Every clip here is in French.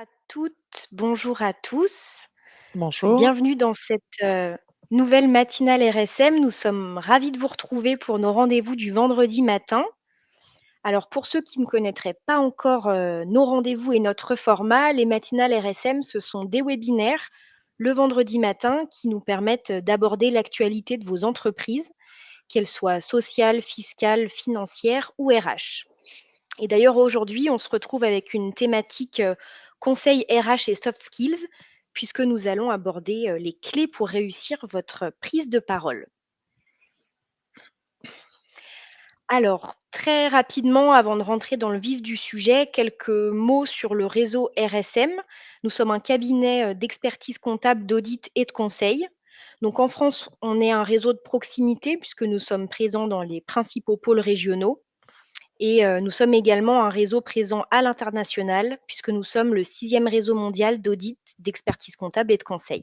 À toutes, bonjour à tous. Bonjour. Bienvenue dans cette, nouvelle matinale RSM. Nous sommes ravis de vous retrouver pour nos rendez-vous du vendredi matin. Alors pour ceux qui ne connaîtraient pas encore, nos rendez-vous et notre format, les matinales RSM, ce sont des webinaires le vendredi matin qui nous permettent, d'aborder l'actualité de vos entreprises, qu'elles soient sociales, fiscales, financières ou RH. Et d'ailleurs, aujourd'hui, on se retrouve avec une thématique conseil RH et soft skills, puisque nous allons aborder les clés pour réussir votre prise de parole. Alors, très rapidement, avant de rentrer dans le vif du sujet, quelques mots sur le réseau RSM. Nous sommes un cabinet d'expertise comptable, d'audit et de conseil. Donc en France, on est un réseau de proximité puisque nous sommes présents dans les principaux pôles régionaux. Et nous sommes également un réseau présent à l'international, puisque nous sommes le 6e réseau mondial d'audit, d'expertise comptable et de conseil.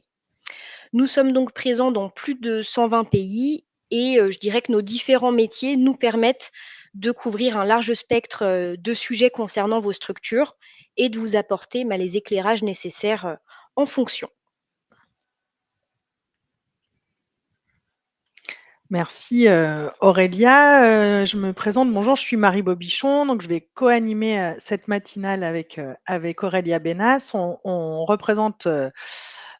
Nous sommes donc présents dans plus de 120 pays et je dirais que nos différents métiers nous permettent de couvrir un large spectre, de sujets concernant vos structures et de vous apporter, les éclairages nécessaires, en fonction. Merci, Aurélia. Je me présente, bonjour, je suis Marie Bobichon, donc je vais co-animer, cette matinale avec Aurélia Bénas. On représente,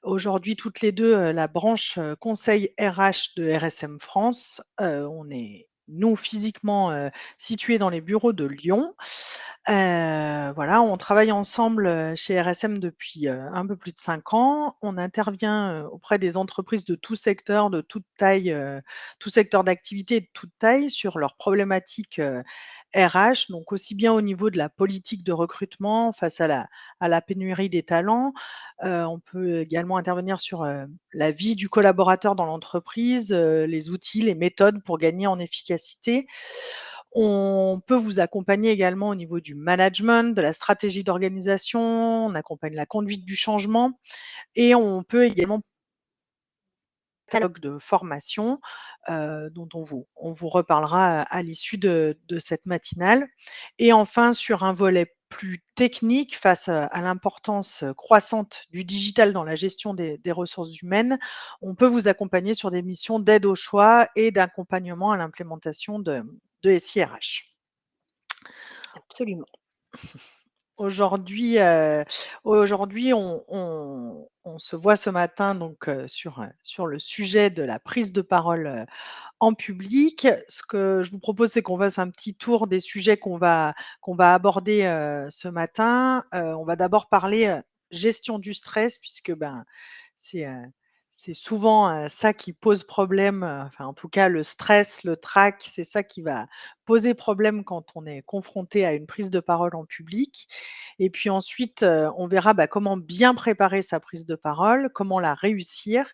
aujourd'hui toutes les 2 la branche, conseil RH de RSM France. On est, nous, physiquement, situés dans les bureaux de Lyon. Voilà, on travaille ensemble, chez RSM depuis, un peu plus de 5 ans. On intervient, auprès des entreprises de tout secteur, de toute taille, tout secteur d'activité et de toute taille sur leurs problématiques, RH, donc aussi bien au niveau de la politique de recrutement face à la pénurie des talents. On peut également intervenir sur, la vie du collaborateur dans l'entreprise, les outils, les méthodes pour gagner en efficacité. On peut vous accompagner également au niveau du management, de la stratégie d'organisation, on accompagne la conduite du changement et on peut également catalogue de formation, dont on vous reparlera à l'issue de cette matinale. Et enfin, sur un volet plus technique, face à l'importance croissante du digital dans la gestion des ressources humaines, on peut vous accompagner sur des missions d'aide au choix et d'accompagnement à l'implémentation de SIRH. Absolument. Aujourd'hui, aujourd'hui, on se voit ce matin donc, sur le sujet de la prise de parole, en public. Ce que je vous propose, c'est qu'on fasse un petit tour des sujets qu'on va aborder, ce matin. On va d'abord parler, gestion du stress puisque, ben, c'est, heu, c'est souvent, ça qui pose problème, enfin, en tout cas, le stress, le trac, c'est ça qui va poser problème quand on est confronté à une prise de parole en public. Et puis ensuite, on verra, bah, comment bien préparer sa prise de parole, comment la réussir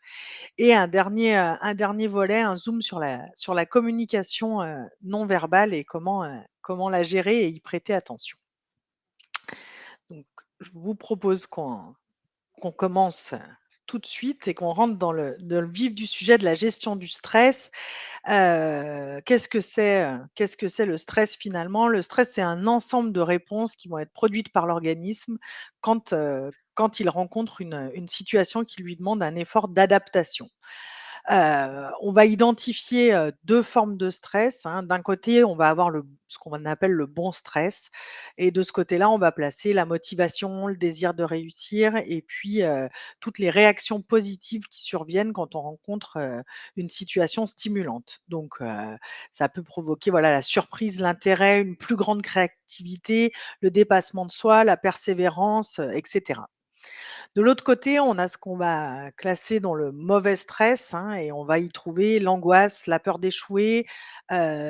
et un dernier volet, un zoom sur la communication, non verbale et comment la gérer et y prêter attention. Donc je vous propose qu'on commence tout de suite et qu'on rentre dans le vif du sujet de la gestion du stress. Qu'est-ce que c'est le stress finalement? Le stress, c'est un ensemble de réponses qui vont être produites par l'organisme quand il rencontre une situation qui lui demande un effort d'adaptation. On va identifier, 2 formes de stress, hein. D'un côté, on va avoir ce qu'on appelle le bon stress et de ce côté-là, on va placer la motivation, le désir de réussir et puis, toutes les réactions positives qui surviennent quand on rencontre, une situation stimulante. Donc, ça peut provoquer, voilà, la surprise, l'intérêt, une plus grande créativité, le dépassement de soi, la persévérance, et cetera. De l'autre côté, on a ce qu'on va classer dans le mauvais stress, hein, et on va y trouver l'angoisse, la peur d'échouer,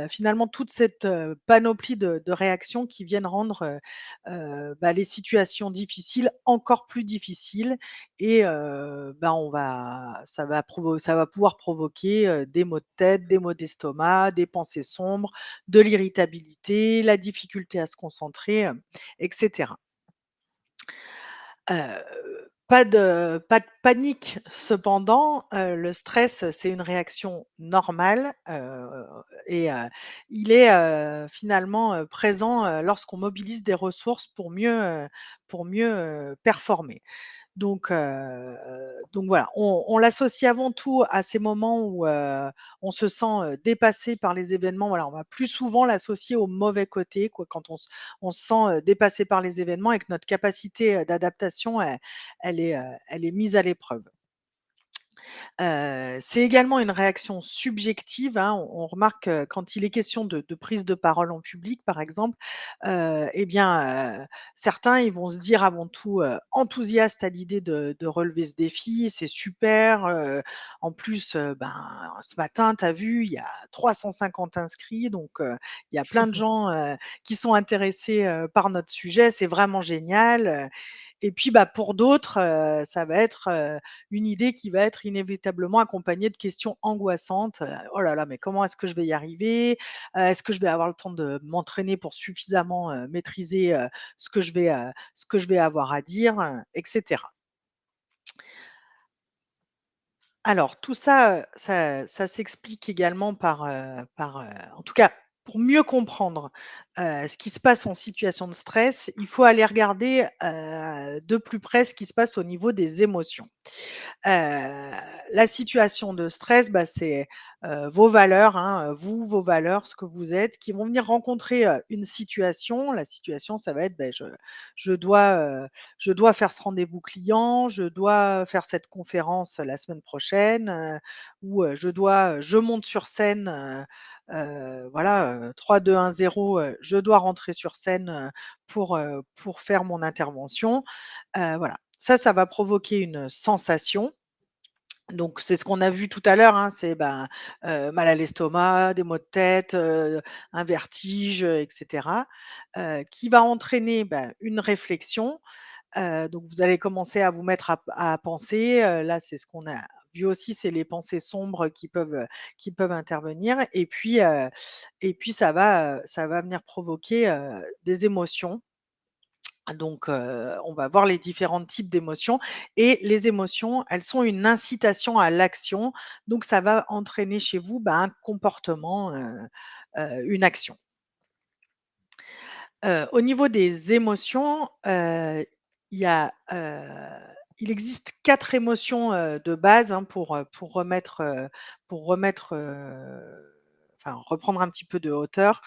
finalement toute cette, panoplie de réactions qui viennent rendre, bah, les situations difficiles encore plus difficiles et bah, ça va pouvoir provoquer, des maux de tête, des maux d'estomac, des pensées sombres, de l'irritabilité, la difficulté à se concentrer, et cetera. Pas de panique. Cependant, le stress, c'est une réaction normale, et il est, finalement, présent, lorsqu'on mobilise des ressources pour mieux, performer. Donc heu, donc voilà, on l'associe avant tout à ces moments où, on se sent, dépassé par les événements. Voilà, on va plus souvent l'associer au mauvais côté, quoi, quand on se sent, dépassé par les événements et que notre capacité, d'adaptation, elle est mise à l'épreuve. C'est également une réaction subjective, hein. On remarque, quand il est question de prise de parole en public, par exemple, et bien, certains, ils vont se dire avant tout, enthousiastes à l'idée de relever ce défi. C'est super, en plus, ben, ce matin, tu as vu, il y a 350 inscrits, donc il y a plein de gens, qui sont intéressés, par notre sujet. C'est vraiment génial, et puis, bah, pour d'autres, ça va être, une idée qui va être inévitablement accompagnée de questions angoissantes, «Oh là là, mais comment est-ce que je vais y arriver? Est-ce que je vais avoir le temps de m'entraîner pour suffisamment, maîtriser, ce que je vais avoir à dire?» Et cetera. Alors tout ça, ça s'explique également en tout cas, pour mieux comprendre, ce qui se passe en situation de stress, il faut aller regarder, de plus près ce qui se passe au niveau des émotions. La situation de stress, bah, c'est, vos valeurs, hein, vous, vos valeurs, ce que vous êtes, qui vont venir rencontrer, une situation. La situation, ça va être, beh, je dois, je dois faire ce rendez-vous client, je dois faire cette conférence la semaine prochaine, ou, je monte sur scène, voilà, 3, 2, 1, 0, je dois rentrer sur scène, pour faire mon intervention. Voilà. Ça va provoquer une sensation. Donc c'est ce qu'on a vu tout à l'heure, hein, c'est, ben, mal à l'estomac, des maux de tête, un vertige, et cetera, qui va entraîner, bah, une réflexion. Donc vous allez commencer à vous mettre à penser, là, c'est ce qu'on a vu aussi, c'est les pensées sombres qui peuvent intervenir, et puis ça va venir provoquer, des émotions. Donc, on va voir les différents types d'émotions, et les émotions, elles sont une incitation à l'action. Donc ça va entraîner chez vous, bah, un comportement, une action. Au niveau des émotions, il existe 4 émotions, de base, hein, pour remettre, enfin reprendre un petit peu de hauteur,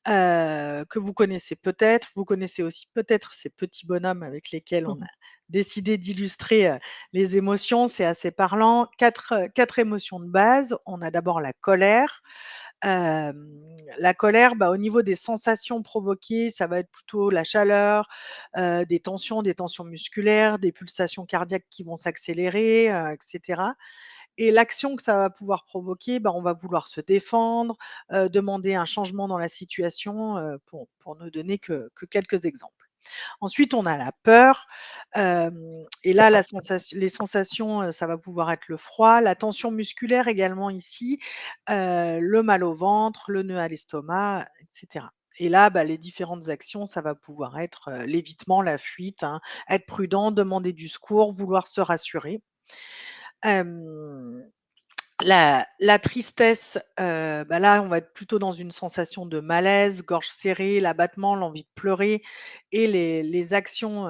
que vous connaissez peut-être. Vous connaissez aussi peut-être ces petits bonhommes avec lesquels on a décidé d'illustrer, les émotions. C'est assez parlant. 4 émotions de base. On a d'abord la colère. La colère, bah, au niveau des sensations provoquées, ça va être plutôt la chaleur, des tensions musculaires, des pulsations cardiaques qui vont s'accélérer, et cetera, et l'action que ça va pouvoir provoquer, bah, on va vouloir se défendre, demander un changement dans la situation, pour ne donner que quelques exemples. Ensuite, on a la peur, et là, les sensations, ça va pouvoir être le froid, la tension musculaire également ici, le mal au ventre, le nœud à l'estomac, et cetera, et là, bah, les différentes actions, ça va pouvoir être, l'évitement, la fuite, hein, être prudent, demander du secours, vouloir se rassurer. Hem la tristesse, bah, là, on va être plutôt dans une sensation de malaise, gorge serrée, l'abattement, l'envie de pleurer, et les actions,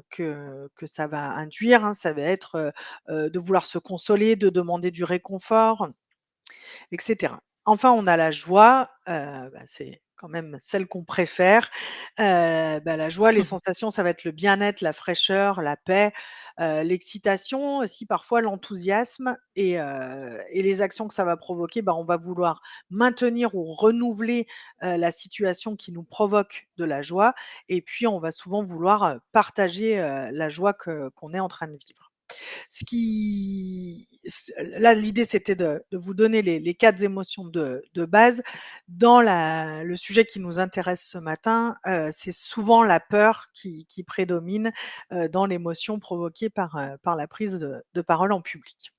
que ça va induire, hein, ça va être, de vouloir se consoler, de demander du réconfort, et cetera. Enfin, on a la joie, bah, c'est quand même celle qu'on préfère. Bah, la joie, les sensations, ça va être le bien-être, la fraîcheur, la paix, l'excitation aussi, parfois l'enthousiasme, et les actions que ça va provoquer, bah, on va vouloir maintenir ou renouveler, la situation qui nous provoque de la joie, et puis on va souvent vouloir, partager, la joie qu'on est en train de vivre. Ce qui c Là, l'idée, c'était de vous donner les 4 émotions de base. Dans le sujet qui nous intéresse ce matin, c'est souvent la peur qui prédomine, dans l'émotion provoquée par la prise de parole en public.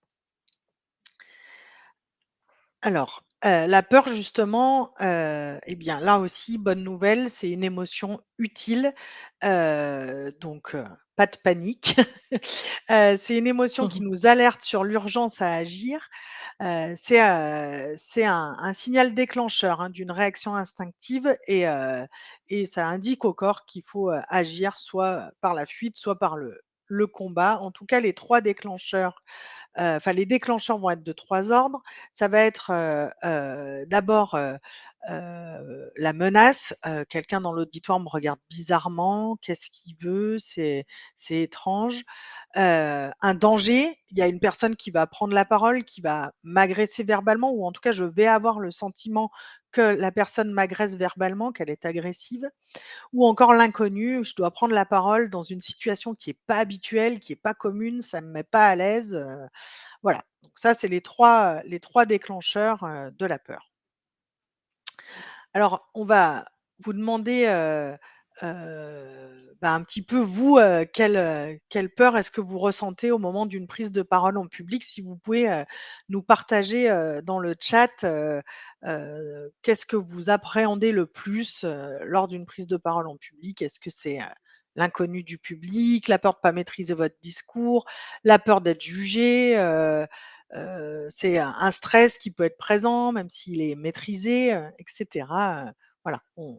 Alors, la peur justement, et bien, là aussi, bonne nouvelle, c'est une émotion utile, donc pas de panique. C'est une émotion qui nous alerte sur l'urgence à agir. C'est un signal déclencheur, hein, d'une réaction instinctive et ça indique au corps qu'il faut, agir soit par la fuite, soit par le combat. En tout cas, les 3 déclencheurs, enfin les déclencheurs vont être de 3 ordres. Ça va être, d'abord, la menace, quelqu'un dans l'auditoire me regarde bizarrement, qu'est-ce qu'il veut? C'est étrange. Un danger, il y a une personne qui va prendre la parole, qui va m'agresser verbalement ou en tout cas je vais avoir le sentiment que la personne m'agresse verbalement, qu'elle est agressive ou encore l'inconnu, je dois prendre la parole dans une situation qui est pas habituelle, qui est pas commune, ça me met pas à l'aise, voilà. Donc ça, c'est les 3 déclencheurs, de la peur. Alors, on va vous demander, un petit peu vous, quelle peur est-ce que vous ressentez au moment d'une prise de parole en public? Si vous pouvez, nous partager, dans le chat, qu'est-ce que vous appréhendez le plus, lors d'une prise de parole en public? Est-ce que c'est, l'inconnu du public, la peur de pas maîtriser votre discours, la peur d'être jugé, c'est un stress qui peut être présent, même s'il est maîtrisé, et cetera, voilà, on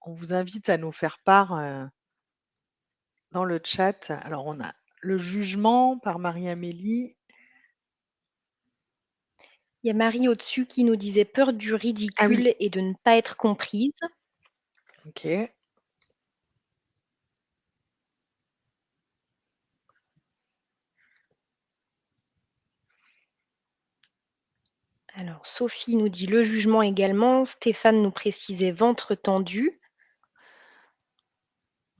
vous invite à nous faire part, dans le chat. Alors on a le jugement par Marie-Amélie. Il y a Marie au-dessus qui nous disait: «Peur du Ah oui, ridicule et de ne pas être comprise». OK. Alors Sophie nous dit: «Le jugement également». Stéphane nous précisait: «Ventre tendu».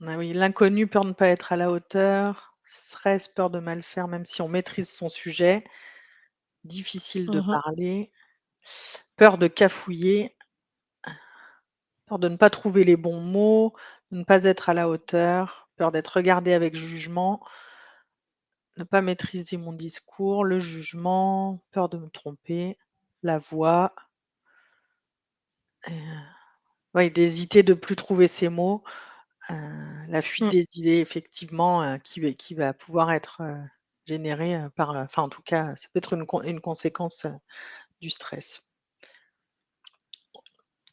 Ah oui, l'inconnu, peur de ne pas être à la hauteur, stress, peur de mal faire même si on maîtrise son sujet, difficile de Mmh. parler, peur de cafouiller, peur de ne pas trouver les bons mots, de ne pas être à la hauteur, peur d'être regardé avec jugement, ne pas maîtriser mon discours, le jugement, peur de me tromper, la voix, ouais, d'hésiter, de plus trouver ses mots, heu, la fuite Mh. des idées effectivement, qui va pouvoir être, générée, par, enfin en tout cas, ça peut être une conséquence, du stress.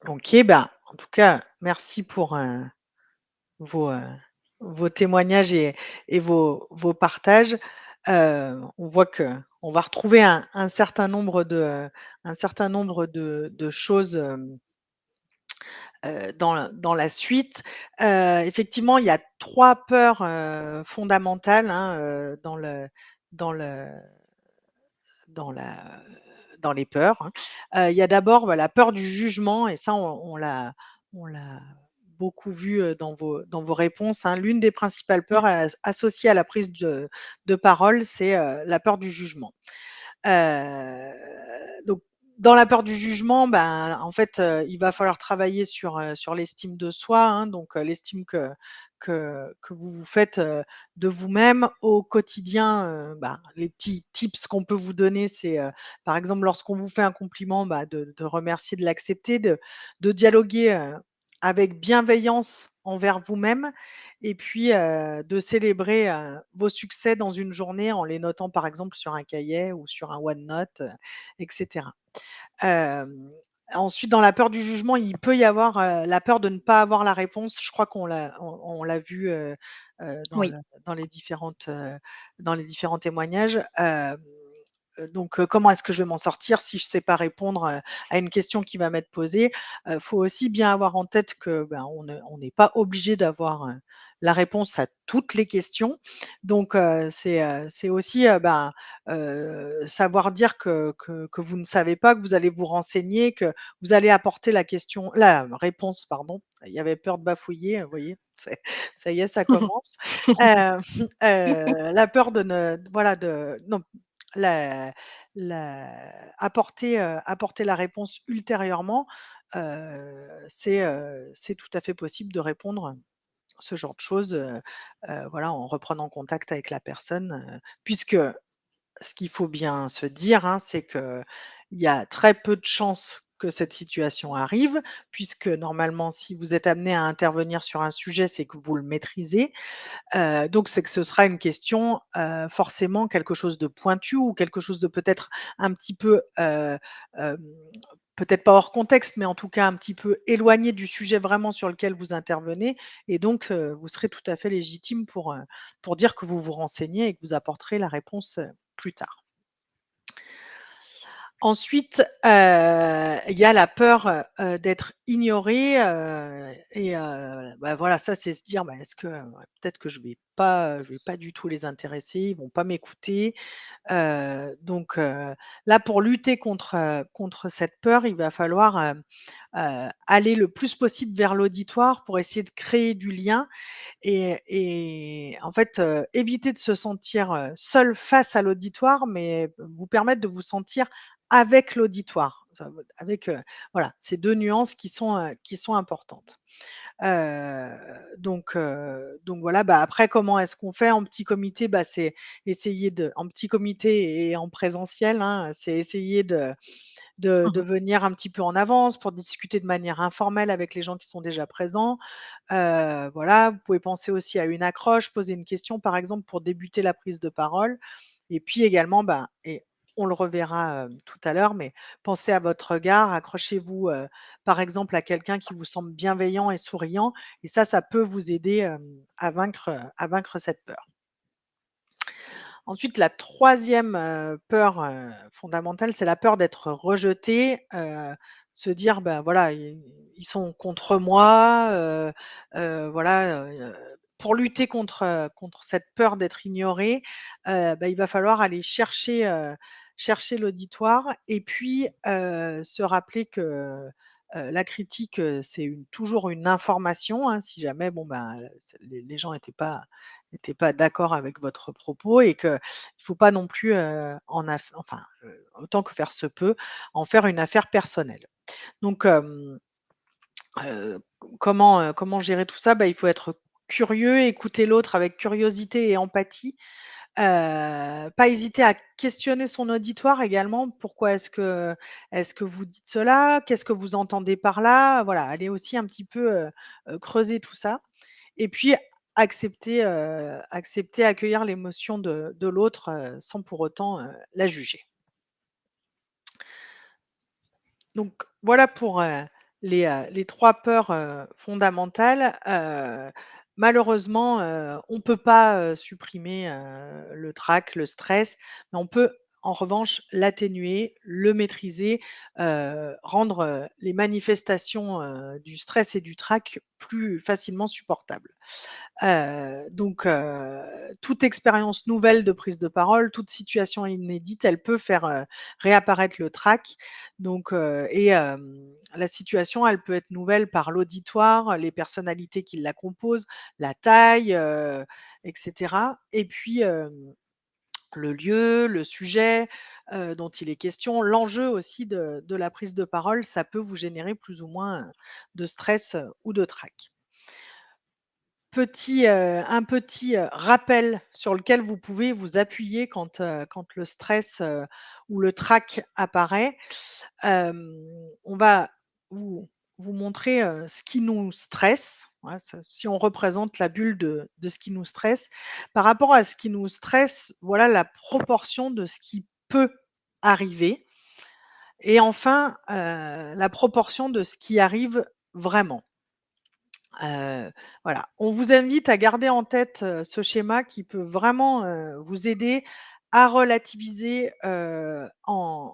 OK, ben, en tout cas, merci pour, vos, vos témoignages et vos partages. On voit qu'on va retrouver un certain nombre de choses, dans la suite. Effectivement, il y a 3 peurs, fondamentales, hein, dans le dans la dans les peurs, hein. Il y a d'abord, bah, la peur du jugement et ça on l'a beaucoup vu, dans vos réponses, hein. L'une des principales peurs Mmh. associées à la prise de parole, c'est, la peur du jugement. Donc dans la peur du jugement, ben, en fait, il va falloir travailler sur l'estime de soi, hein, donc l'estime que vous vous faites, de vous-même au quotidien. Les petits tips qu'on peut vous donner, c'est, par exemple, lorsqu'on vous fait un compliment, de remercier, de l'accepter, de dialoguer, avec bienveillance envers vous-même et puis, de célébrer, vos succès dans une journée en les notant, par exemple, sur un cahier ou sur un OneNote, et cetera. Hem, Ensuite, dans la peur du jugement, il peut y avoir, la peur de ne pas avoir la réponse. Je crois qu'on l'a vu, Oui. dans les différents témoignages. Donc comment est-ce que je vais m'en sortir si je ne sais pas répondre, à une question qui va m'être posée? Faut aussi bien avoir en tête que, on n'est pas obligé d'avoir, la réponse à toutes les questions. Donc c'est aussi, savoir dire que vous ne savez pas, que vous allez vous renseigner, que vous allez apporter la réponse, pardon. Il y avait peur de bafouiller, vous voyez? C'est ça y est, ça commence. Heu, la peur de ne voilà, de non, la apporter la réponse ultérieurement, c'est tout à fait possible de répondre ce genre de choses, voilà, en reprenant contact avec la personne, puisque ce qu'il faut bien se dire, hein, c'est qu'il y a très peu de chances que cette situation arrive, puisque normalement, si vous êtes amené à intervenir sur un sujet, c'est que vous le maîtrisez. Donc c'est que ce sera une question, forcément quelque chose de pointu ou quelque chose de peut-être un petit peu, hem, peut-être pas hors contexte, mais en tout cas un petit peu éloigné du sujet vraiment sur lequel vous intervenez et donc vous serez tout à fait légitime pour dire que vous vous renseignez et que vous apporterez la réponse, plus tard. Ensuite, il y a la peur, d'être ignoré, et bah, voilà, ça, c'est se dire: «Bah, est-ce que, peut-être que je vais pas du tout les intéresser, ils vont pas m'écouter». Donc là, pour lutter contre cette peur, il va falloir, aller le plus possible vers l'auditoire pour essayer de créer du lien et en fait, éviter de se sentir, seul face à l'auditoire, mais vous permettre de vous sentir avec l'auditoire. Ça veut avec, voilà, ces 2 nuances qui sont importantes. Heu, donc voilà, bah, après comment est-ce qu'on fait en petit comité? Bah, c'est essayer de en petit comité et en présentiel, hein, c'est essayer de Mmh. venir un petit peu en avance pour discuter de manière informelle avec les gens qui sont déjà présents. Voilà, vous pouvez penser aussi à une accroche, poser une question par exemple pour débuter la prise de parole et puis également, ben et on le reverra, tout à l'heure, mais pensez à votre regard, accrochez-vous, par exemple à quelqu'un qui vous semble bienveillant et souriant et ça peut vous aider, à vaincre cette peur. Ensuite, la troisième e peur, fondamentale, c'est la peur d'être rejeté, se dire: «Ben, voilà, ils sont contre moi», voilà, pour lutter contre cette peur d'être ignoré, bah, il va falloir aller chercher l'auditoire et puis, se rappeler que, la critique, c'est toujours une information, hein, si jamais, bon, ben, les gens étaient pas d'accord avec votre propos et qu'il ne faut pas non plus, autant que faire se peut, en faire une affaire personnelle. Donc, comment gérer tout ça? Bah, il faut être curieux, écouter l'autre avec curiosité et empathie, pas hésiter à questionner son auditoire également. Pourquoi est-ce que vous dites cela? Qu'est-ce que vous entendez par là? Voilà, aller aussi un petit peu, creuser tout ça et puis accueillir l'émotion de l'autre, sans pour autant, la juger. Donc voilà pour, les 3 peurs, fondamentales. Malheureusement, on ne peut pas, supprimer, le trac, le stress, mais on peut en revanche l'atténuer, le maîtriser, rendre, les manifestations, du stress et du trac plus facilement supportables. Toute expérience nouvelle de prise de parole, toute situation inédite, elle peut faire, réapparaître le trac. La situation, elle peut être nouvelle par l'auditoire, les personnalités qui la composent, la taille, et cetera et puis, le lieu, le sujet, dont il est question, l'enjeu aussi de la prise de parole, ça peut vous générer plus ou moins, de stress, ou de trac. Un petit, rappel sur lequel vous pouvez vous appuyer quand le stress, ou le trac apparaît. On va vous vous montrer, ce qui nous stresse. Ouais, si on représente la bulle de ce qui nous stresse, par rapport à ce qui nous stresse, voilà la proportion de ce qui peut arriver et enfin, la proportion de ce qui arrive vraiment. Heu, voilà, on vous invite à garder en tête, ce schéma qui peut vraiment, vous aider à relativiser, dans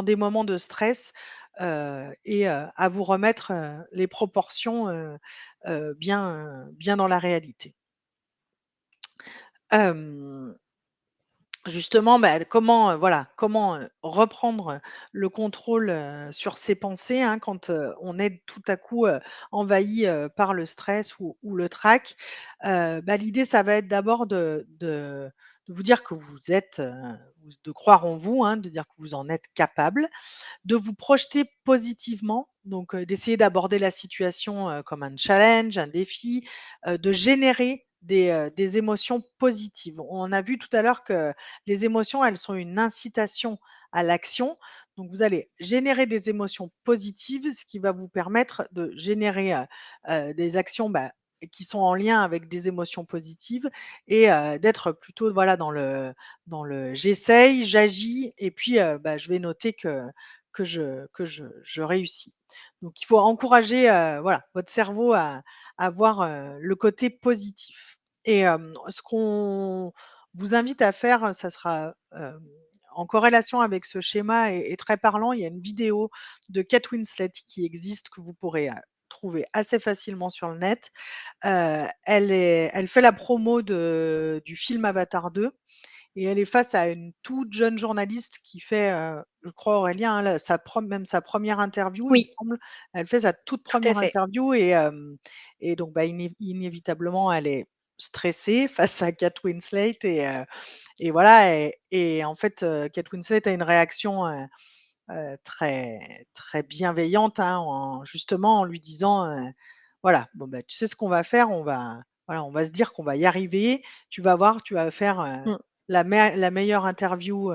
des moments de stress, à vous remettre, les proportions, bien dans la réalité. Hem Justement, bah, comment reprendre, le contrôle, sur ses pensées, hein, quand, on est tout à coup, envahi, par le stress ou le trac? Bah, l'idée, ça va être d'abord de vous dire que vous êtes, de croire en vous, hein, de dire que vous en êtes capable, de vous projeter positivement, donc d'essayer d'aborder la situation, comme un challenge, un défi, de générer des émotions positives. On a vu tout à l'heure que les émotions, elles sont une incitation à l'action. Donc vous allez générer des émotions positives, ce qui va vous permettre de générer, des actions, qui sont en lien avec des émotions positives et d'être plutôt, voilà, dans le «j'essaye, j'agis et puis, je vais noter que je réussis». Donc il faut encourager, voilà, votre cerveau à voir, le côté positif et ce qu'on vous invite à faire, ça sera, en corrélation avec ce schéma et très parlant. Il y a une vidéo de Kate Winslet qui existe, que vous pourrez, trouver assez facilement sur le net. Elle fait la promo du film Avatar 2 et elle est face à une toute jeune journaliste qui fait, je crois Aurélien, hein, sa première interview, il me Oui, semble. Elle fait sa toute tout à première fait. interview et donc inévitablement, elle est stressée face à Kate Winslet et voilà et en fait, Kate Winslet a une réaction, très très bienveillante, hein, en lui disant, voilà: «Bon, tu sais ce qu'on va faire? On va se dire qu'on va y arriver. Tu vas voir, tu vas faire, Mmh. la meilleure interview,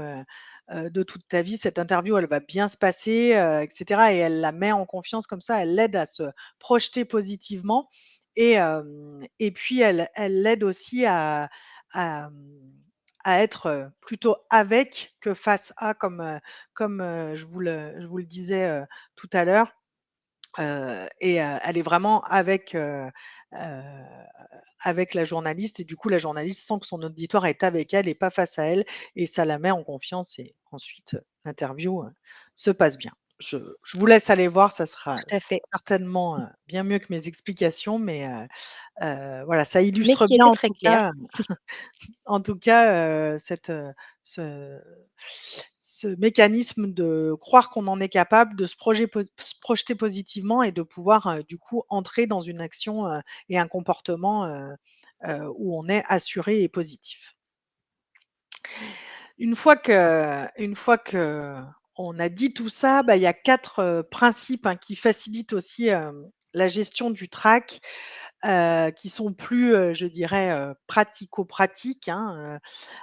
de toute ta vie. Cette interview, elle va bien se passer», et cetera et elle la met en confiance comme ça, elle l'aide à se projeter positivement et puis elle l'aide aussi à, à être, plutôt avec que face à comme je vous le disais, tout à l'heure, elle est vraiment heu, avec la journaliste et du coup la journaliste sent que son auditoire est avec elle et pas face à elle et ça la met en confiance et ensuite, l'interview, se passe bien. Je vous laisse aller voir, ça sera Tout à fait. certainement, bien mieux que mes explications mais voilà, ça Mais illustre qui bien était très clair. cette, ce ce mécanisme de croire qu'on en est capable, de se projeter positivement et de pouvoir, du coup, entrer dans une action, et un comportement, où on est assuré et positif. Une fois qu'on a dit tout ça, il y a 4 principes, hein, qui facilitent aussi, la gestion du trac, qui sont plus, je dirais, pratico-pratiques, hein.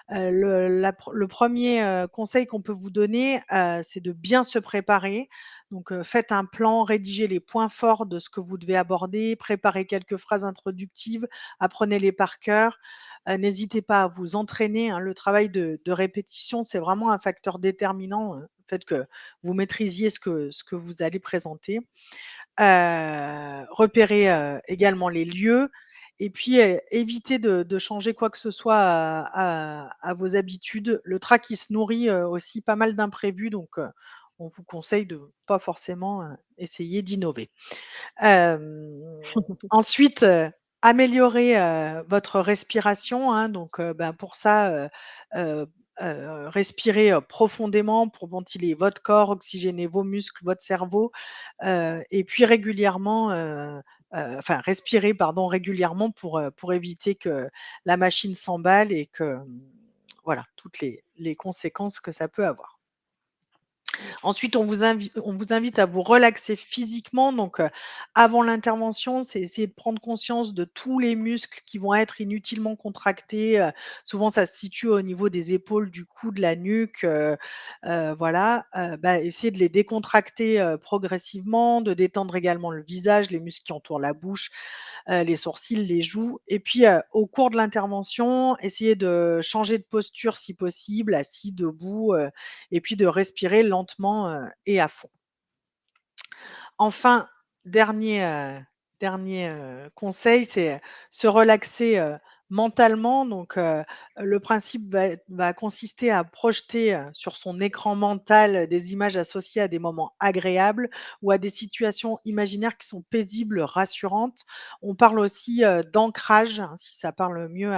Le 1er, conseil qu'on peut vous donner, c'est de bien se préparer. Donc, faites un plan, rédigez les points forts de ce que vous devez aborder, préparez quelques phrases introductives, apprenez-les par cœur. N'hésitez pas à vous entraîner, hein. Le travail de répétition, c'est vraiment un facteur déterminant, le fait que vous maîtrisiez ce que vous allez présenter. Repérez, également les lieux et puis, évitez de changer quoi que ce soit à vos habitudes. Le trac, il se nourrit, aussi pas mal d'imprévus donc, on vous conseille de pas forcément, essayer d'innover. Ensuite, améliorer, votre respiration, hein, donc, pour ça, heu respirez, profondément pour ventiler votre corps, oxygéner vos muscles, votre cerveau, et puis régulièrement, enfin respirer pardon, régulièrement pour éviter que la machine s'emballe et que, voilà, toutes les conséquences que ça peut avoir. Ensuite, on vous invite à vous relaxer physiquement. Donc, avant l'intervention, c'est essayer de prendre conscience de tous les muscles qui vont être inutilement contractés. Souvent, ça se situe au niveau des épaules, du cou, de la nuque. Voilà, essayer de les décontracter progressivement, de détendre également le visage, les muscles qui entourent la bouche, les sourcils, les joues et puis, au cours de l'intervention, essayer de changer de posture si possible, assis, debout, et puis de respirer lentement, et à fond. Enfin, dernier, dernier, conseil, c'est, se relaxer, mentalement. Donc, le principe va consister à projeter, sur son écran mental, des images associées à des moments agréables ou à des situations imaginaires qui sont paisibles, rassurantes. On parle aussi, d'ancrage, hein, si ça parle mieux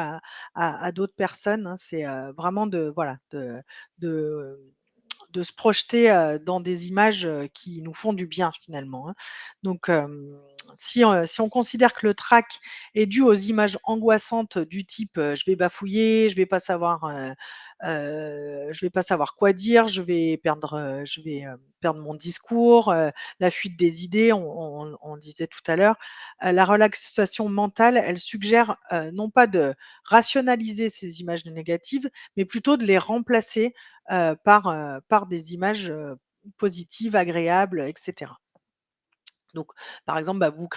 à d'autres personnes, hein. C'est, vraiment de voilà, de de se projeter, dans des images, qui nous font du bien finalement, hein. Donc, si on considère que le trac est dû aux images angoissantes du type, «Je vais bafouiller, je vais pas savoir quoi dire, je vais, perdre mon discours», la fuite des idées, on disait tout à l'heure. La relaxation mentale, elle suggère, non pas de rationaliser ces images négatives, mais plutôt de les remplacer, par des images, positives, agréables, et cetera. Donc, par exemple, bah, vous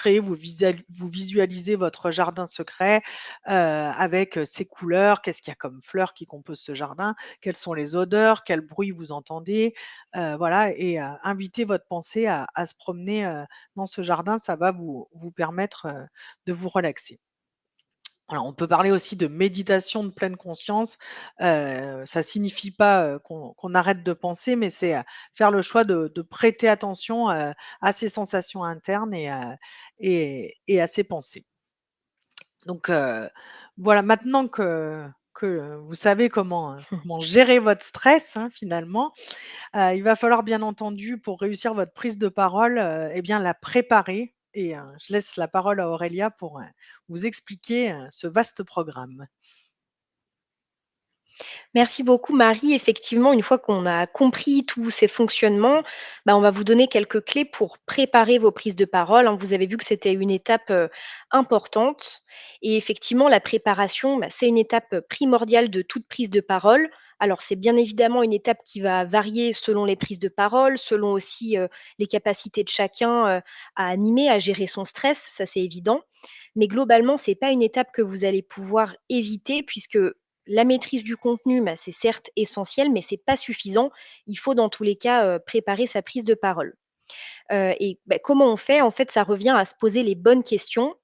visualisez votre jardin secret, avec, ses couleurs. Qu'est-ce qu'il y a comme fleurs qui composent ce jardin? Quelles sont les odeurs? Quels bruits vous entendez? Voilà, et inviter votre pensée à se promener, dans ce jardin, ça va vous permettre, de vous relaxer. Alors, on peut parler aussi de méditation de pleine conscience. Ça signifie pas, qu'on arrête de penser, mais c'est, faire le choix de prêter attention, à ses sensations internes et à ses pensées. Donc, voilà, maintenant que vous savez comment gérer votre stress, hein, finalement, il va falloir bien entendu, pour réussir votre prise de parole, et bien la préparer, et je laisse la parole à Aurélia pour, vous expliquer, ce vaste programme. Merci beaucoup Marie. Effectivement, une fois qu'on a compris tous ces fonctionnements, bah, on va vous donner quelques clés pour préparer vos prises de parole, hein. Vous avez vu que c'était une étape, importante et effectivement la préparation, bah, c'est une étape, primordiale de toute prise de parole. Alors c'est bien évidemment une étape qui va varier selon les prises de parole, selon aussi, les capacités de chacun, à animer, à gérer son stress, ça c'est évident. Mais globalement, c'est pas une étape que vous allez pouvoir éviter puisque la maîtrise du contenu, bah, c'est certes essentiel, mais c'est pas suffisant. Il faut dans tous les cas, préparer sa prise de parole. Et bah, comment on fait? En fait, ça revient à se poser les bonnes questions.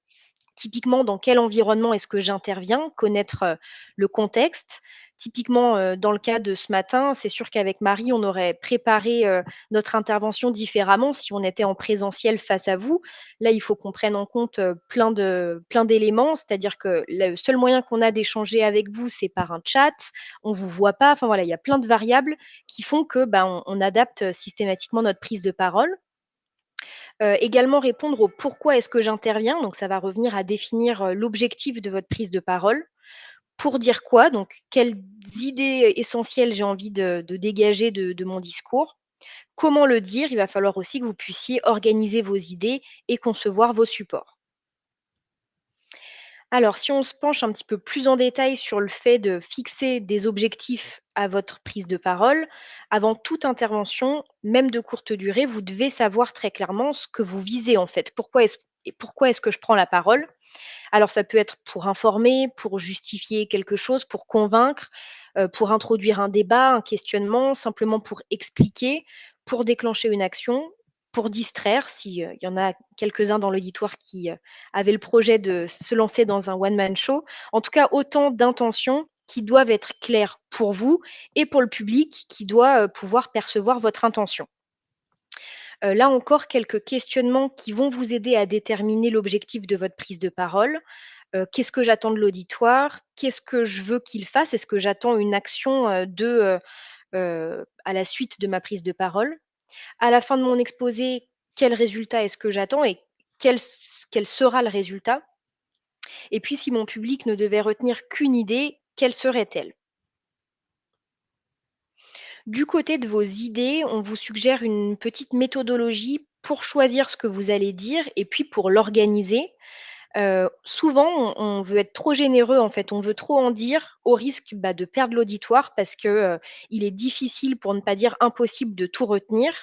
Typiquement, dans quel environnement est-ce que j'interviens? Connaître, le contexte. Typiquement, dans le cas de ce matin, c'est sûr qu'avec Marie, on aurait préparé, notre intervention différemment si on était en présentiel face à vous. Là, il faut qu'on prenne en compte, plein d'éléments, c'est-à-dire que le seul moyen qu'on a d'échanger avec vous, c'est par un chat. On vous voit pas, enfin voilà, il y a plein de variables qui font que, bah, on adapte, systématiquement notre prise de parole. Également répondre au pourquoi est-ce que j'interviens, donc ça va revenir à définir, l'objectif de votre prise de parole. Pour dire quoi? Donc quelles idées essentielles j'ai envie de dégager de mon discours? Comment le dire? Il va falloir aussi que vous puissiez organiser vos idées et concevoir vos supports. Alors, si on se penche un petit peu plus en détail sur le fait de fixer des objectifs à votre prise de parole, avant toute intervention, même de courte durée, vous devez savoir très clairement ce que vous visez en fait. Pourquoi est-ce que je prends la parole? Alors, ça peut être pour informer, pour justifier quelque chose, pour convaincre, pour introduire un débat, un questionnement, simplement pour expliquer, pour déclencher une action, pour distraire, si, il y en a quelques-uns dans l'auditoire qui, avaient le projet de se lancer dans un one man show. En tout cas, autant d'intentions qui doivent être claires pour vous et pour le public qui doit, pouvoir percevoir votre intention. Là encore, quelques questionnements qui vont vous aider à déterminer l'objectif de votre prise de parole. Qu'est-ce que j'attends de l'auditoire? Qu'est-ce que je veux qu'il fasse? Est-ce que j'attends une action, à la suite de ma prise de parole? À la fin de mon exposé, quel résultat est-ce que j'attends et quel sera le résultat? Et puis si mon public ne devait retenir qu'une idée, quelle serait-elle? Du côté de vos idées, on vous suggère une petite méthodologie pour choisir ce que vous allez dire et puis pour l'organiser. Souvent, on veut être trop généreux, en fait, on veut trop en dire au risque, bah, de perdre l'auditoire parce que, il est difficile, pour ne pas dire impossible, de tout retenir.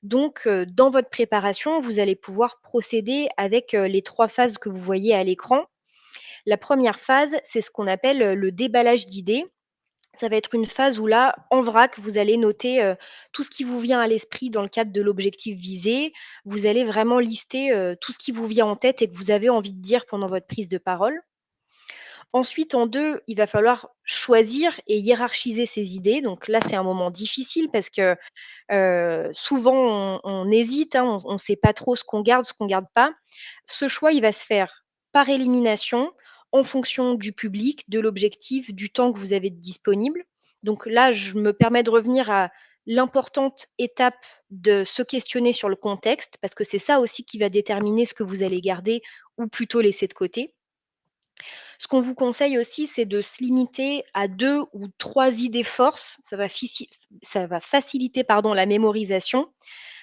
Donc, dans votre préparation, vous allez pouvoir procéder avec, les 3 phases que vous voyez à l'écran. La première phase, c'est ce qu'on appelle, le déballage d'idées. Ça va être une phase où là, en vrac, vous allez noter, tout ce qui vous vient à l'esprit dans le cadre de l'objectif visé. Vous allez vraiment lister, tout ce qui vous vient en tête et que vous avez envie de dire pendant votre prise de parole. Ensuite, en 2, il va falloir choisir et hiérarchiser ses idées. Donc là, c'est un moment difficile parce que, souvent on hésite, hein, on ne sait pas trop ce qu'on garde pas. Ce choix, il va se faire par élimination, en fonction du public, de l'objectif, du temps que vous avez de disponible. Donc là, je me permets de revenir à l'importante étape de se questionner sur le contexte, parce que c'est ça aussi qui va déterminer ce que vous allez garder ou plutôt laisser de côté. Ce qu'on vous conseille aussi, c'est de se limiter à 2 ou 3 idées forces. Ça va faciliter, pardon, la mémorisation.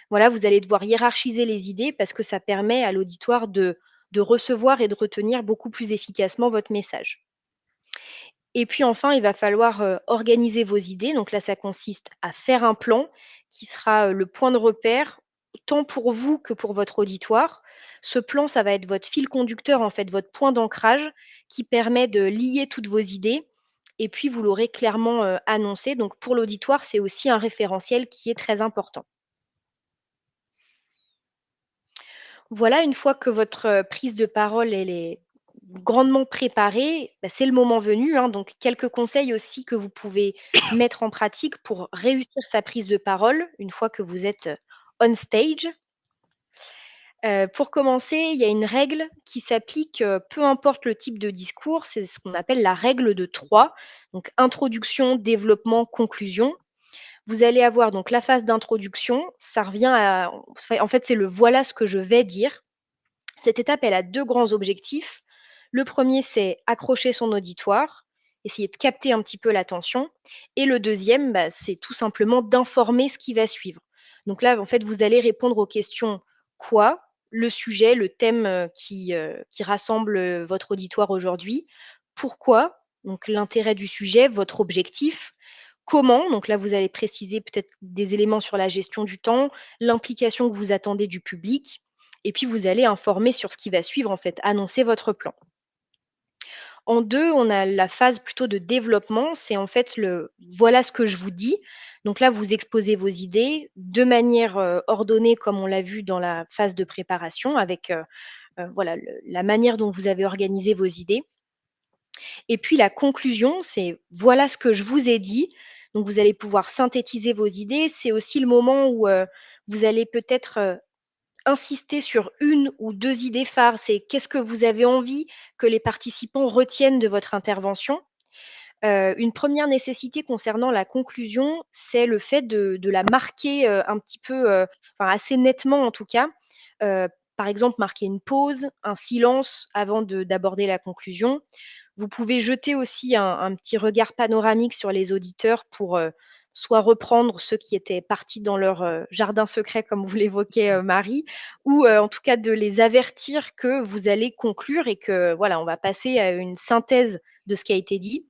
Voilà, vous allez devoir hiérarchiser les idées parce que ça permet à l'auditoire de recevoir et de retenir beaucoup plus efficacement votre message. Et puis enfin, il va falloir, organiser vos idées. Donc là, ça consiste à faire un plan qui sera, le point de repère tant pour vous que pour votre auditoire. Ce plan, ça va être votre fil conducteur, en fait, votre point d'ancrage qui permet de lier toutes vos idées et puis vous l'aurez clairement, annoncé. Donc pour l'auditoire, c'est aussi un référentiel qui est très important. Voilà, une fois que votre, prise de parole, elle est grandement préparée, bah, c'est le moment venu, hein, donc quelques conseils aussi que vous pouvez mettre en pratique pour réussir sa prise de parole, une fois que vous êtes, on stage. Pour commencer, il y a une règle qui s'applique, peu importe le type de discours, c'est ce qu'on appelle la règle de 3. Donc introduction, développement, conclusion. Vous allez avoir donc la phase d'introduction, ça revient à en fait, c'est le: «Voilà ce que je vais dire». Cette étape, elle a 2 grands objectifs. Le premier, c'est accrocher son auditoire, essayer de capter un petit peu l'attention et le deuxième, bah, c'est tout simplement d'informer ce qui va suivre. Donc là, en fait, vous allez répondre aux questions: «Quoi?», le sujet, le thème, qui rassemble, votre auditoire aujourd'hui. «Pourquoi?», donc l'intérêt du sujet, votre objectif. «Comment?», donc là, vous allez préciser peut-être des éléments sur la gestion du temps, l'implication que vous attendez du public et puis vous allez informer sur ce qui va suivre en fait, annoncer votre plan. En 2, on a la phase plutôt de développement, c'est en fait le: «Voilà ce que je vous dis». Donc là, vous exposez vos idées de manière, ordonnée comme on l'a vu dans la phase de préparation avec, voilà la manière dont vous avez organisé vos idées. Et puis la conclusion, c'est: «Voilà ce que je vous ai dit». Donc vous allez pouvoir synthétiser vos idées. C'est aussi le moment où, vous allez peut-être, insister sur une ou 2 idées phares. C'est qu'est-ce que vous avez envie que les participants retiennent de votre intervention? Une première nécessité concernant la conclusion, c'est le fait de la marquer, un petit peu, enfin assez nettement en tout cas. Heu, Par exemple, marquer une pause, un silence avant d'aborder la conclusion. Vous pouvez jeter aussi un petit regard panoramique sur les auditeurs pour, soit reprendre ceux qui étaient partis dans leur, jardin secret comme vous l'évoquez, Marie, ou, en tout cas de les avertir que vous allez conclure et que voilà, on va passer à une synthèse de ce qui a été dit.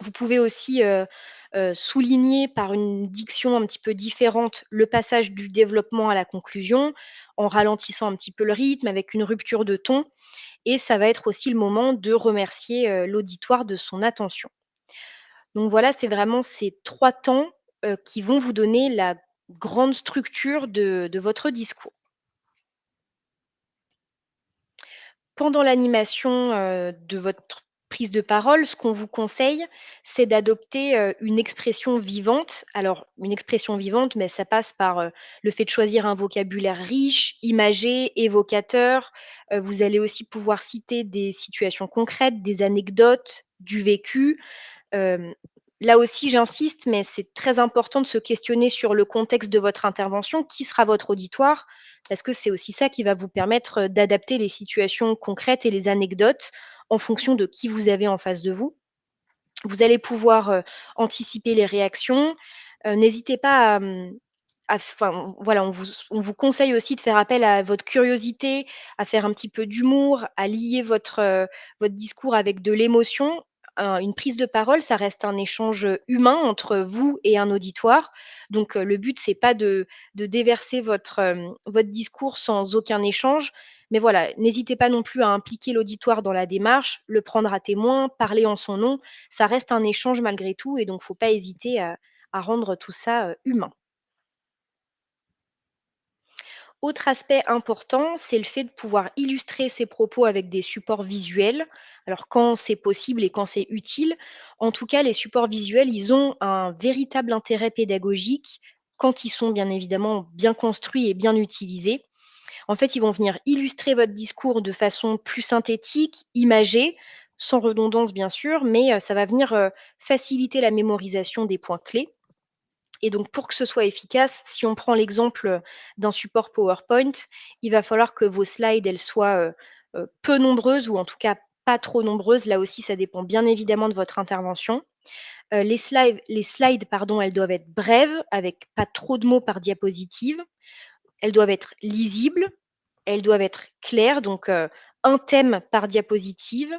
Vous pouvez aussi, souligner par une diction un petit peu différente le passage du développement à la conclusion, en ralentissant un petit peu le rythme, avec une rupture de ton et ça va être aussi le moment de remercier, l'auditoire de son attention. Donc voilà, c'est vraiment ces 3 temps, qui vont vous donner la grande structure de votre discours. Pendant l'animation, de votre prise de parole, ce qu'on vous conseille, c'est d'adopter, une expression vivante. Alors, une expression vivante, mais ça passe par, le fait de choisir un vocabulaire riche, imagé, évocateur. Vous allez aussi pouvoir citer des situations concrètes, des anecdotes, du vécu. Hem, Là aussi, j'insiste, mais c'est très important de se questionner sur le contexte de votre intervention. Qui sera votre auditoire? Parce que c'est aussi ça qui va vous permettre, d'adapter les situations concrètes et les anecdotes en fonction de qui vous avez en face de vous. Vous allez pouvoir, anticiper les réactions. N'hésitez pas enfin, voilà, on vous conseille aussi de faire appel à votre curiosité, à faire un petit peu d'humour, à lier votre discours avec de l'émotion. Une prise de parole, ça reste un échange, humain entre vous et un auditoire. Donc, le but, c'est pas de déverser votre discours sans aucun échange. Mais voilà, n'hésitez pas non plus à impliquer l'auditoire dans la démarche, le prendre à témoin, parler en son nom. Ça reste un échange malgré tout et donc faut pas hésiter à rendre tout ça, humain. Autre aspect important, c'est le fait de pouvoir illustrer ses propos avec des supports visuels. Alors quand c'est possible et quand c'est utile, en tout cas les supports visuels, ils ont un véritable intérêt pédagogique quand ils sont bien évidemment bien construits et bien utilisés. En fait, ils vont venir illustrer votre discours de façon plus synthétique, imagée, sans redondance bien sûr, mais ça va venir, faciliter la mémorisation des points clés. Et donc pour que ce soit efficace, si on prend l'exemple, d'un support PowerPoint, il va falloir que vos slides, elles soient, peu nombreuses ou en tout cas pas trop nombreuses. Là aussi, ça dépend bien évidemment de votre intervention. Les slides, pardon, elles doivent être brèves, avec pas trop de mots par diapositive. Elles doivent être lisibles, elles doivent être claires, donc 1 thème par diapositive.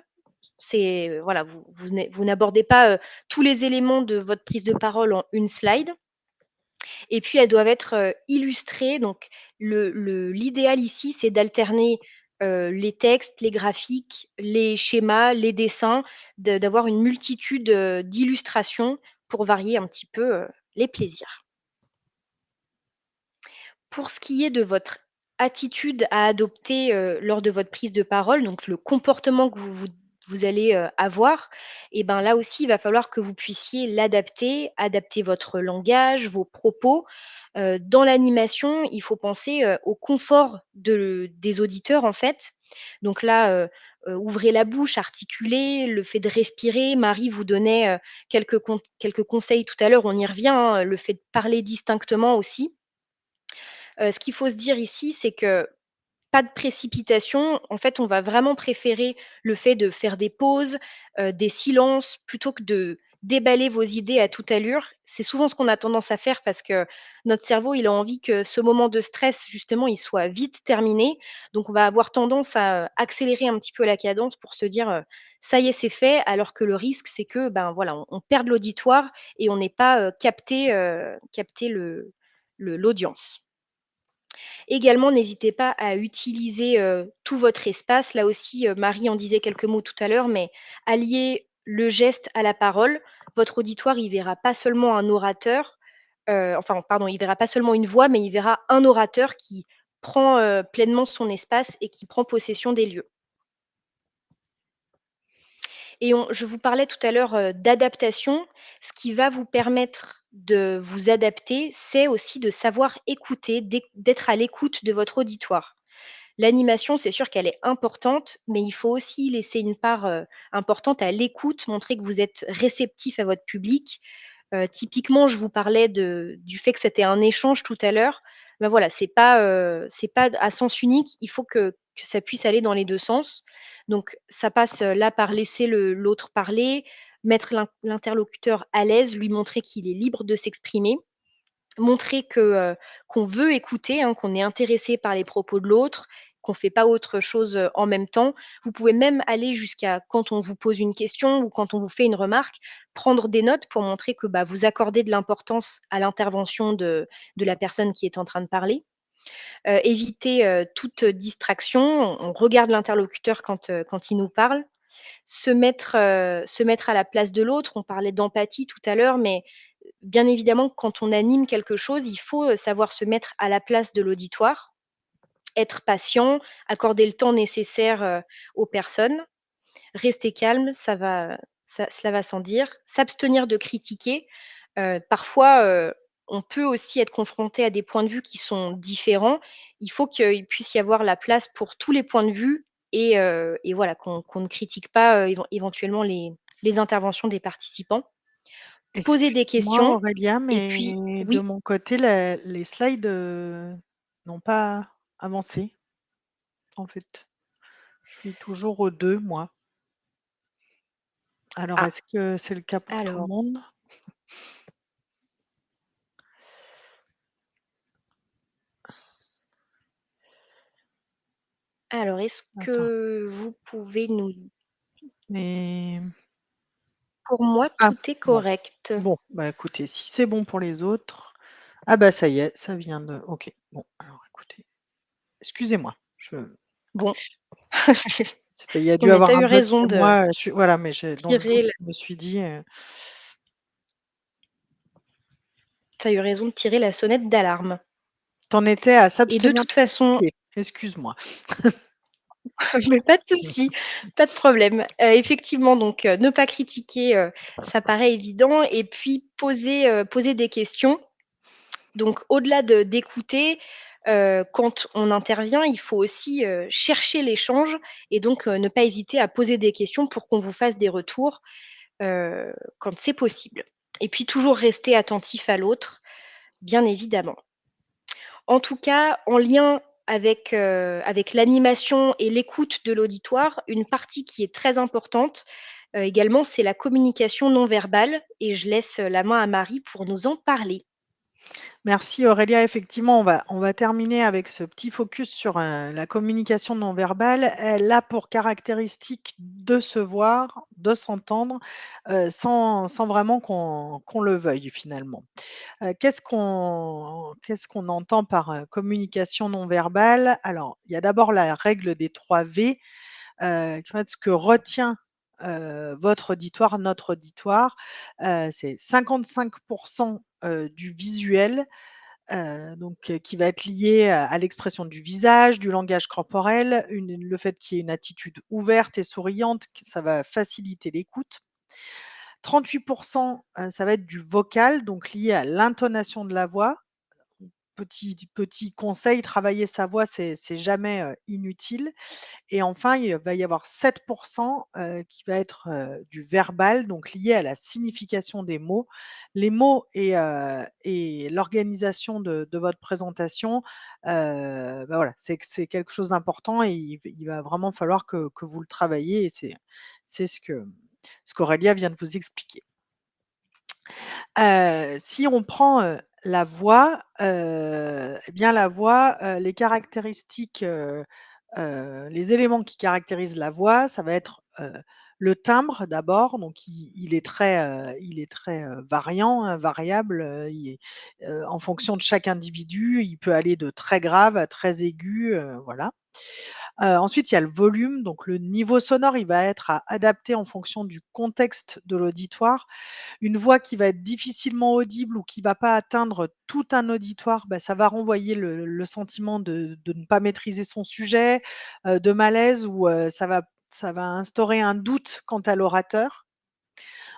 C'est, voilà, vous n'abordez pas, tous les éléments de votre prise de parole en une slide. Et puis elles doivent être, illustrées, donc l'idéal ici, c'est d'alterner, les textes, les graphiques, les schémas, les dessins, d'avoir une multitude, d'illustrations pour varier un petit peu, les plaisirs. Pour ce qui est de votre attitude à adopter, lors de votre prise de parole, donc le comportement que vous allez, avoir, et ben, là aussi, il va falloir que vous puissiez l'adapter, adapter votre langage, vos propos. Dans l'animation, il faut penser, au confort des auditeurs, en fait. Donc là, ouvrez la bouche, articulez, le fait de respirer. Marie vous donnait, quelques conseils tout à l'heure, on y revient, hein, le fait de parler distinctement aussi. Ce qu'il faut se dire ici, c'est que pas de précipitation. En fait, on va vraiment préférer le fait de faire des pauses, des silences, plutôt que de déballer vos idées à toute allure. C'est souvent ce qu'on a tendance à faire parce que notre cerveau, il a envie que ce moment de stress, justement, il soit vite terminé. Donc on va avoir tendance à accélérer un petit peu la cadence pour se dire, «Ça y est, c'est fait», alors que le risque, c'est que, ben, voilà, on perde l'auditoire et on n'ait pas, capté l'audience. Également, n'hésitez pas à utiliser, tout votre espace. Là aussi, Marie en disait quelques mots tout à l'heure, mais allier le geste à la parole. Votre auditoire, il verra pas seulement un orateur, enfin, pardon, il verra pas seulement une voix, mais il verra un orateur qui prend, pleinement son espace et qui prend possession des lieux. Et je vous parlais tout à l'heure, d'adaptation. Ce qui va vous permettre de vous adapter, c'est aussi de savoir écouter, d'être à l'écoute de votre auditoire. L'animation, c'est sûr qu'elle est importante, mais il faut aussi laisser une part, importante à l'écoute, montrer que vous êtes réceptif à votre public. Typiquement, je vous parlais du fait que c'était un échange tout à l'heure. Ben voilà, c'est pas à sens unique, il faut que ça puisse aller dans les 2 sens. Donc ça passe, là par laisser l'autre parler, mettre l'interlocuteur à l'aise, lui montrer qu'il est libre de s'exprimer. Montrer qu'on veut écouter, hein, qu'on est intéressé par les propos de l'autre, qu'on fait pas autre chose, en même temps. Vous pouvez même aller jusqu'à quand on vous pose une question ou quand on vous fait une remarque, prendre des notes pour montrer que, bah, vous accordez de l'importance à l'intervention de la personne qui est en train de parler. Éviter, toute distraction. On regarde l'interlocuteur quand il nous parle. Se mettre à la place de l'autre. On parlait d'empathie tout à l'heure, mais bien évidemment, quand on anime quelque chose, il faut, savoir se mettre à la place de l'auditoire, être patient, accorder le temps nécessaire, aux personnes, rester calme, cela va sans dire, s'abstenir de critiquer. Parfois, on peut aussi être confronté à des points de vue qui sont différents. Il faut qu'il puisse y avoir la place pour tous les points de vue et voilà, qu'on ne critique pas, éventuellement les interventions des participants. Poser des Excuse-moi questions Aurélia, et puis mais de oui? mon côté, les slides, n'ont pas avancé, en fait. Je suis toujours aux 2 moi. Alors Ah, est-ce que c'est le cas pour tout le alors monde? alors est-ce Attends, que vous pouvez nous mais pour moi, ah, tout est bon, correct. bon, bah, écoutez, si c'est bon pour les autres ah bah, ça y est, ça vient de OK. Bon, alors écoutez, excusez-moi, Bon, c'est pas il y a non dû mais tu avoir as un eu bug raison chez de moi, je suis voilà, mais j'ai dans le doute, tirer je me suis dit, tirer la sonnette d'alarme tu étais à et de s'abstenir de toute façon critiquer. Excuse-moi. mais pas de souci, pas de problème. Effectivement donc ne pas critiquer, ça paraît évident et puis poser des questions. Donc au-delà d'écouter, quand on intervient, il faut aussi, chercher l'échange et donc ne pas hésiter à poser des questions pour qu'on vous fasse des retours, quand c'est possible. Et puis toujours rester attentif à l'autre. bien évidemment. En tout cas, en lien avec l'animation et l'écoute de l'auditoire, une partie qui est très importante, également, c'est la communication non verbale et je laisse la main à Marie pour nous en parler. Merci Aurélia. Effectivement, on va terminer avec ce petit focus sur, la communication non verbale. Elle a pour caractéristique de se voir, de s'entendre, sans vraiment qu'on le veuille finalement. Qu'est-ce qu'on entend par, communication non verbale? Alors, il y a d'abord la règle des 3 V, en fait, ce que retient, votre auditoire, notre auditoire, c'est 55 du visuel, qui va être lié à l'expression du visage, du langage corporel, le fait qu'il y ait une attitude ouverte et souriante, ça va faciliter l'écoute. 38 ça va être du vocal, donc lié à l'intonation de la voix. Petit conseil, travailler sa voix, c'est jamais, inutile. Et enfin, il va y avoir 7 qui va être, du verbal, donc lié à la signification des mots. Les mots et l'organisation de votre présentation, voilà, c'est quelque chose d'important et il va vraiment falloir que vous le travailliez et c'est ce qu'Aurélia vient de vous expliquer. Si on prend, la voix, et bien la voix, les caractéristiques, les éléments qui caractérisent la voix, ça va être, le timbre d'abord, donc il est très, variant, hein, variable, en fonction de chaque individu, il peut aller de très grave à très aigu, voilà. Ensuite, il y a le volume, donc le niveau sonore, il va être à adapter en fonction du contexte de l'auditoire. Une voix qui va être difficilement audible ou qui va pas atteindre tout un auditoire, bah, ça va renvoyer le sentiment de ne pas maîtriser son sujet, de malaise ou, ça va instaurer un doute quant à l'orateur.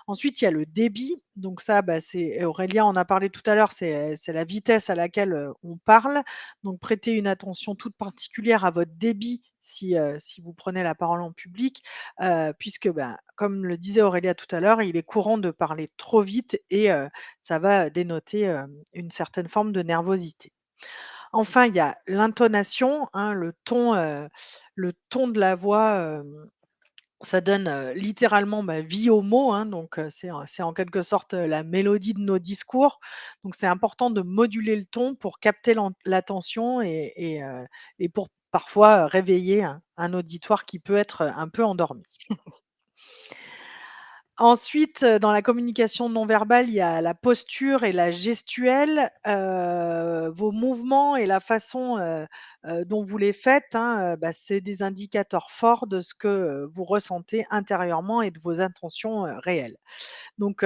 Ensuite, il y a le débit, donc ça, bah, c'est Aurélien en a parlé tout à l'heure, c'est la vitesse à laquelle, on parle. Donc prêtez une attention toute particulière à votre débit si vous prenez la parole en public, puisque, ben, comme le disait Aurélia tout à l'heure, il est courant de parler trop vite et ça va dénoter, une certaine forme de nervosité. Enfin, il y a l'intonation, hein, le ton de la voix, ça donne, littéralement, bah, vie aux mots, hein, donc c'est en quelque sorte, la mélodie de nos discours. Donc c'est important de moduler le ton pour capter l'attention et pour parfois, réveiller un auditoire qui peut être, un peu endormi. Ensuite, dans la communication non verbale, il y a la posture et la gestuelle, vos mouvements et la façon, dont vous les faites, hein, bah, c'est des indicateurs forts de ce que, vous ressentez intérieurement et de vos intentions, réelles. Donc,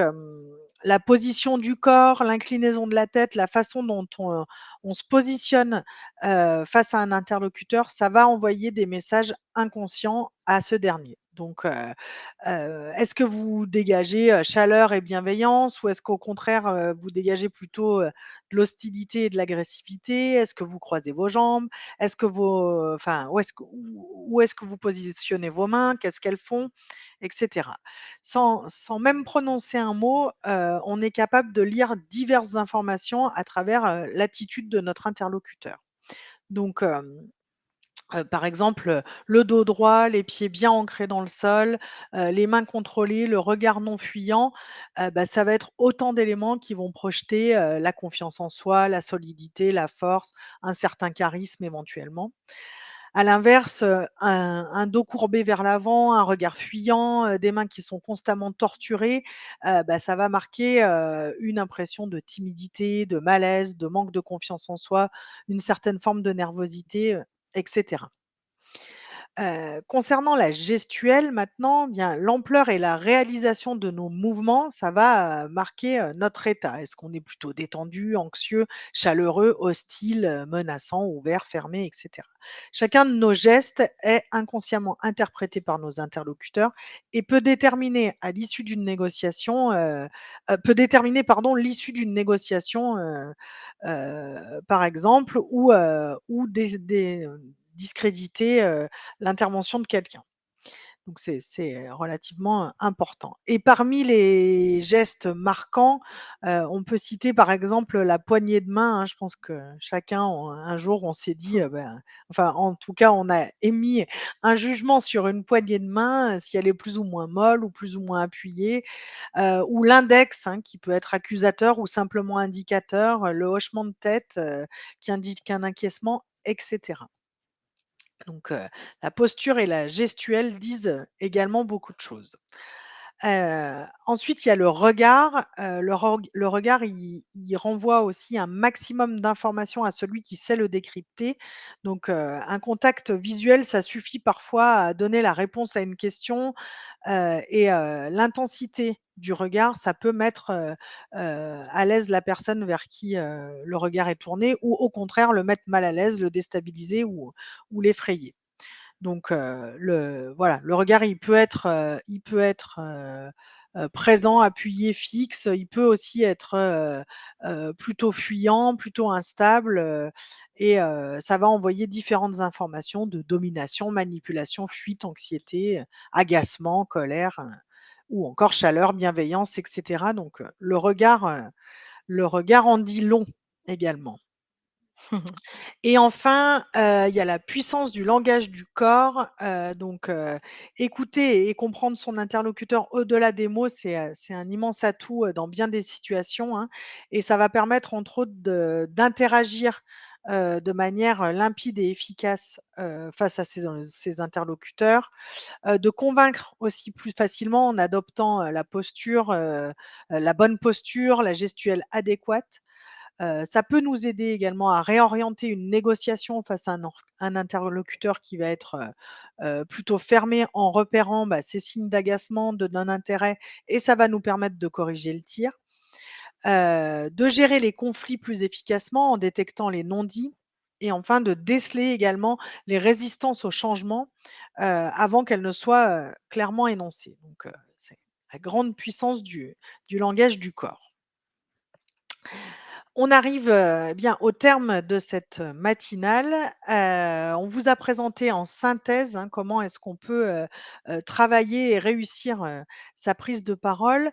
la position du corps, l'inclinaison de la tête, la façon dont on se positionne, face à un interlocuteur, ça va envoyer des messages inconscients à ce dernier. Donc, est-ce que vous dégagez, chaleur et bienveillance ou est-ce qu'au contraire, vous dégagez plutôt, de l'hostilité et de l'agressivité? Est-ce que vous croisez vos jambes? Est-ce que vos enfin, où est-ce que vous positionnez vos mains? Qu'est-ce qu'elles font? Et cetera. Sans même prononcer un mot, on est capable de lire diverses informations à travers, l'attitude de notre interlocuteur. Donc, par exemple, le dos droit, les pieds bien ancrés dans le sol, les mains contrôlées, le regard non fuyant, bah, ça va être autant d'éléments qui vont projeter, la confiance en soi, la solidité, la force, un certain charisme éventuellement. À l'inverse, un dos courbé vers l'avant, un regard fuyant, des mains qui sont constamment torturées, bah, ça va marquer, une impression de timidité, de malaise, de manque de confiance en soi, une certaine forme de nervosité, et cetera. Concernant la gestuelle maintenant, bien l'ampleur et la réalisation de nos mouvements, ça va, marquer, notre état. Est-ce qu'on est plutôt détendu, anxieux, chaleureux, hostile, menaçant, ouvert, fermé et cetera? Chacun de nos gestes est inconsciemment interprété par nos interlocuteurs et peut déterminer, pardon, l'issue d'une négociation, par exemple ou discréditer, l'intervention de quelqu'un. Donc c'est relativement important. Et parmi les gestes marquants, on peut citer par exemple la poignée de main, hein. Je pense que chacun, un jour, on s'est dit, ben, enfin, en tout cas, on a émis un jugement sur une poignée de main, si elle est plus ou moins molle ou plus ou moins appuyée, ou l'index, hein, qui peut être accusateur ou simplement indicateur, le hochement de tête, qui indique un acquiescement, et cetera. Donc, la posture et la gestuelle disent, également beaucoup de choses. Ensuite, il y a le regard. Le regard, il renvoie aussi un maximum d'informations à celui qui sait le décrypter. Donc, un contact visuel, ça suffit parfois à donner la réponse à une question, et l'intensité du regard, ça peut mettre, à l'aise la personne vers qui, le regard est tourné ou au contraire le mettre mal à l'aise, le déstabiliser ou l'effrayer. Donc le regard, il peut être présent, appuyé, fixe. Il peut aussi être, plutôt fuyant, plutôt instable, et ça va envoyer différentes informations de domination, manipulation, fuite, anxiété, agacement, colère, ou encore chaleur, bienveillance, et cetera. Donc le regard en dit long également. Et enfin, il y a la puissance du langage du corps, donc écouter et comprendre son interlocuteur au-delà des mots, c'est un immense atout, dans bien des situations, hein, et ça va permettre entre autres d'interagir, de manière, limpide et efficace, face à ses interlocuteurs, de convaincre aussi plus facilement en adoptant, la posture, la bonne posture, la gestuelle adéquate. Ça peut nous aider également à réorienter une négociation face à un interlocuteur qui va être, plutôt fermé en repérant, bah, ces signes d'agacement, de non-intérêt, et ça va nous permettre de corriger le tir. De gérer les conflits plus efficacement en détectant les non-dits, et enfin de déceler également les résistances au changement, avant qu'elles ne soient, clairement énoncées. Donc c'est la grande puissance du langage du corps. On arrive, bien au terme de cette matinale. On vous a présenté en synthèse, hein, comment est-ce qu'on peut, travailler et réussir, sa prise de parole.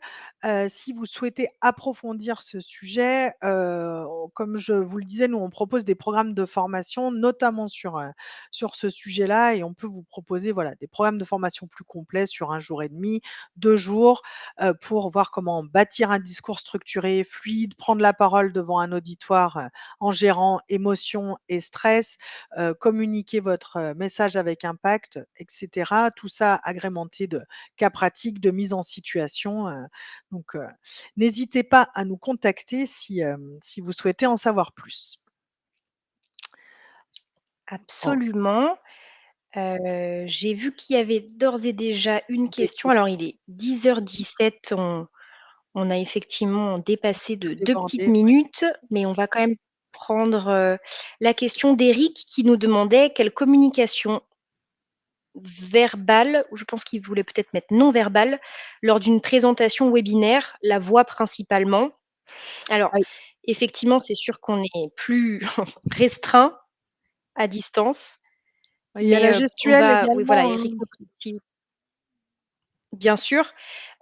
Si vous souhaitez approfondir ce sujet, comme je vous le disais, nous on propose des programmes de formation, notamment sur ce sujet-là, et on peut vous proposer, voilà, des programmes de formation plus complets sur 1 jour et demi, 2 jours, pour voir comment bâtir un discours structuré, fluide, prendre la parole devant un auditoire, en gérant émotions et stress, communiquer votre, message avec impact, et cetera. Tout ça agrémenté de cas pratiques, de mise en situation, donc n'hésitez pas à nous contacter si vous souhaitez en savoir plus. Oh, Absolument. J'ai vu qu'il y avait d'ores et déjà une des question. questions Alors il est 10h17, on a effectivement dépassé de 2 petites débordées, minutes, mais on va quand même prendre, la question d'Éric qui nous demandait quelle communication verbale, ou je pense qu'il voulait peut-être mettre non verbale, lors d'une présentation webinaire, la voix principalement. Alors oui. effectivement, c'est sûr qu'on est plus restreint à distance, Il y a mais la on gestuelle va oui voilà, également, hein. Éric nous précise bien sûr.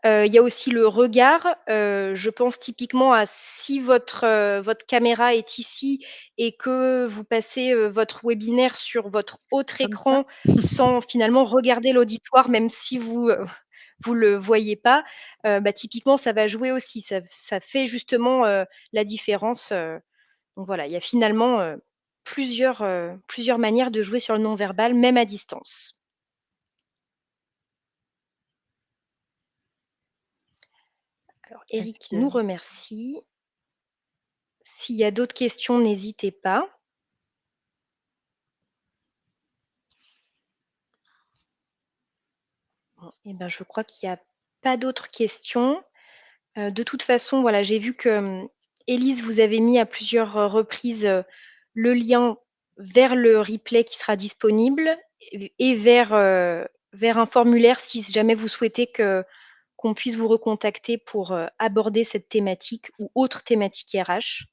Il y a aussi le regard, je pense typiquement à si votre caméra est ici et que vous passez, votre webinaire sur votre autre Comme ça? écran sans finalement regarder l'auditoire, même si vous le voyez pas, bah, typiquement ça va jouer aussi. Ça fait justement, la différence, donc voilà, il y a finalement, plusieurs manières de jouer sur le non verbal, même à distance. Alors Est-ce Eric que nous remercie. S'il y a d'autres questions, n'hésitez pas. Bon et ben, je crois qu'il y a pas d'autres questions. De toute façon, voilà, j'ai vu que, Élise vous avez mis à plusieurs, reprises, le lien vers le replay qui sera disponible et vers un formulaire si jamais vous souhaitez qu'on puisse vous recontacter pour, aborder cette thématique ou autre thématique RH.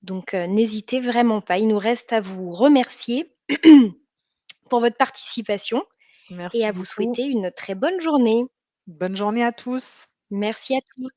Donc, n'hésitez vraiment pas. Il nous reste à vous remercier pour votre participation et Merci à vous beaucoup. souhaiter une très bonne journée. Bonne journée à tous. Merci à tous.